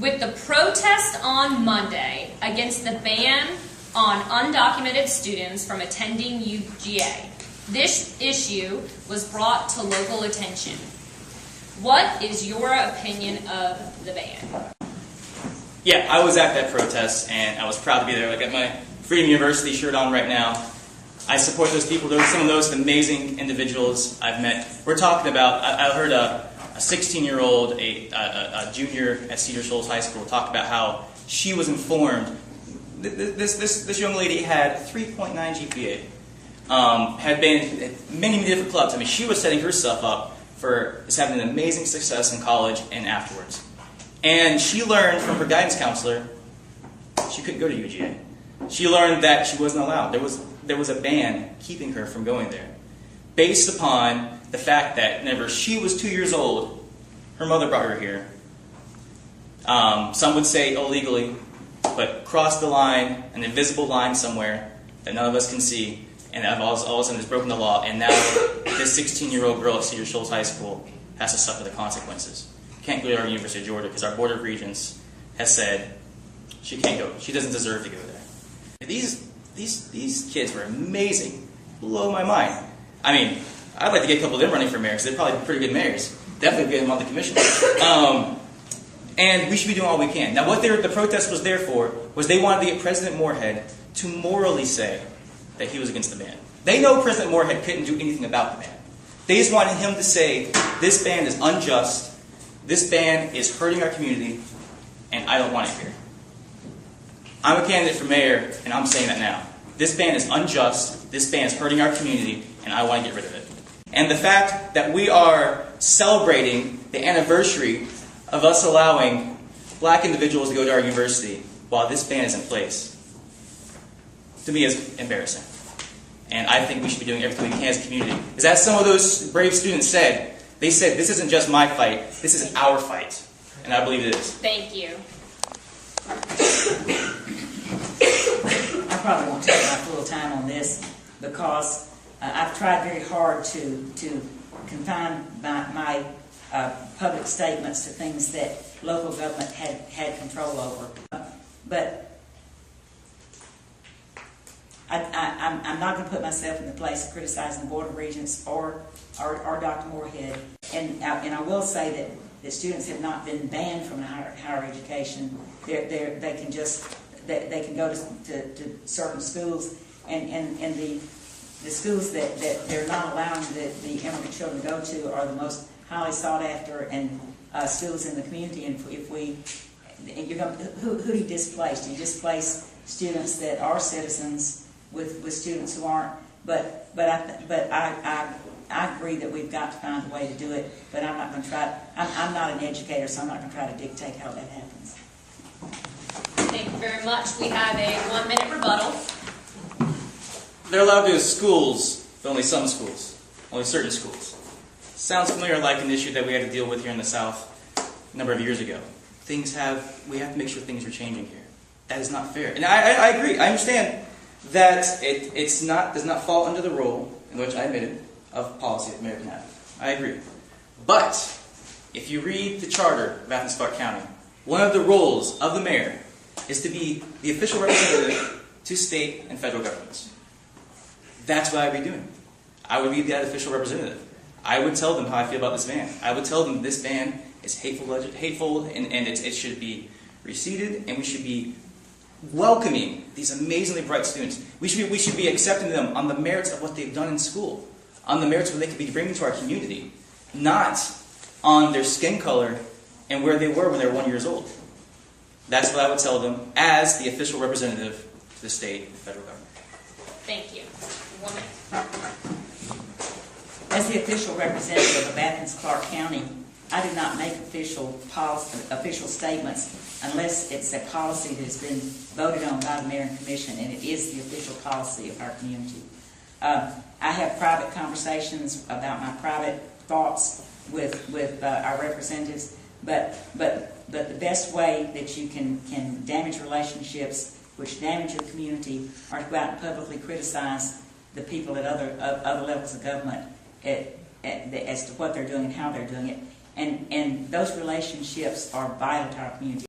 With the protest on Monday against the ban on undocumented students from attending UGA, this issue was brought to local attention. What is your opinion of the ban? Yeah, I was at that protest, and I was proud to be there. I got my Freedom University shirt on right now. I support those people. Those are some of those amazing individuals I've met. We're talking about, I heard a 16-year-old, a junior at Cedar Shoals High School, talk about how she was informed. This young lady had 3.9 GPA, had been at many different clubs. I mean, she was setting herself up for having an amazing success in college and afterwards. And she learned from her guidance counselor she couldn't go to UGA. She learned that she wasn't allowed. There was a ban keeping her from going there, based upon the fact that whenever she was 2 years old, her mother brought her here. Some would say illegally, but crossed the line, an invisible line somewhere that none of us can see, and all of a sudden has broken the law, and now this 16-year-old girl at Cedar Shoals High School has to suffer the consequences. Can't go to our University of Georgia because our Board of Regents has said she can't go. She doesn't deserve to go there. These kids were amazing. Blow my mind. I mean, I'd like to get a couple of them running for mayor because they're probably pretty good mayors. Definitely get them on the commission. And we should be doing all we can. Now, what the protest was there for was they wanted to get President Moorhead to morally say that he was against the ban. They know President Moorhead couldn't do anything about the ban. They just wanted him to say, this ban is unjust, this ban is hurting our community, and I don't want it here. I'm a candidate for mayor, and I'm saying that now. This ban is unjust, this ban is hurting our community, and I want to get rid of it. And the fact that we are celebrating the anniversary of us allowing black individuals to go to our university while this ban is in place, to me is embarrassing. And I think we should be doing everything we can as a community. Because as some of those brave students said, they said, this isn't just my fight, this is our fight. And I believe it is. Thank you. I probably won't take my full time on this because I've tried very hard to confine my public statements to things that local government had control over. But I'm not going to put myself in the place of criticizing the Board of Regents or Dr. Moorhead. And I will say that students have not been banned from higher education. They can go to certain schools, and the schools that they're not allowing the immigrant children to go to are the most highly sought after and schools in the community. And who do you displace? Do you displace students that are citizens with students who aren't? But I agree that we've got to find a way to do it. But I'm not going to try. I'm not an educator, so I'm not going to try to dictate how that happens. Thank you very much. We have a 1-minute rebuttal. They're allowed to go to schools, but only some schools, only certain schools. Sounds familiar, like an issue that we had to deal with here in the South a number of years ago. We have to make sure things are changing here. That is not fair. And I agree. I understand that it does not fall under the role, in which I admitted, of policy that the mayor can have. I agree. But if you read the charter of Athens Clarke County, one of the roles of the mayor is to be the official representative to state and federal governments. That's what I would be doing. I would be that official representative. I would tell them how I feel about this ban. I would tell them this ban is hateful, and it should be receded, and we should be welcoming these amazingly bright students. We should be accepting them on the merits of what they've done in school, on the merits of what they could be bringing to our community, not on their skin color and where they were when they were 1 year old. That's what I would tell them as the official representative to the state and federal government. Thank you. 1 minute. As the official representative of Athens Clarke County, I do not make official statements unless it's a policy that has been voted on by the mayor and commission, and it is the official policy of our community. I have private conversations about my private thoughts with our representatives, but the best way that you can damage relationships, which damage your community, are to go out and publicly criticize the people at other levels of government as to what they're doing and how they're doing it. And those relationships are vital to our community.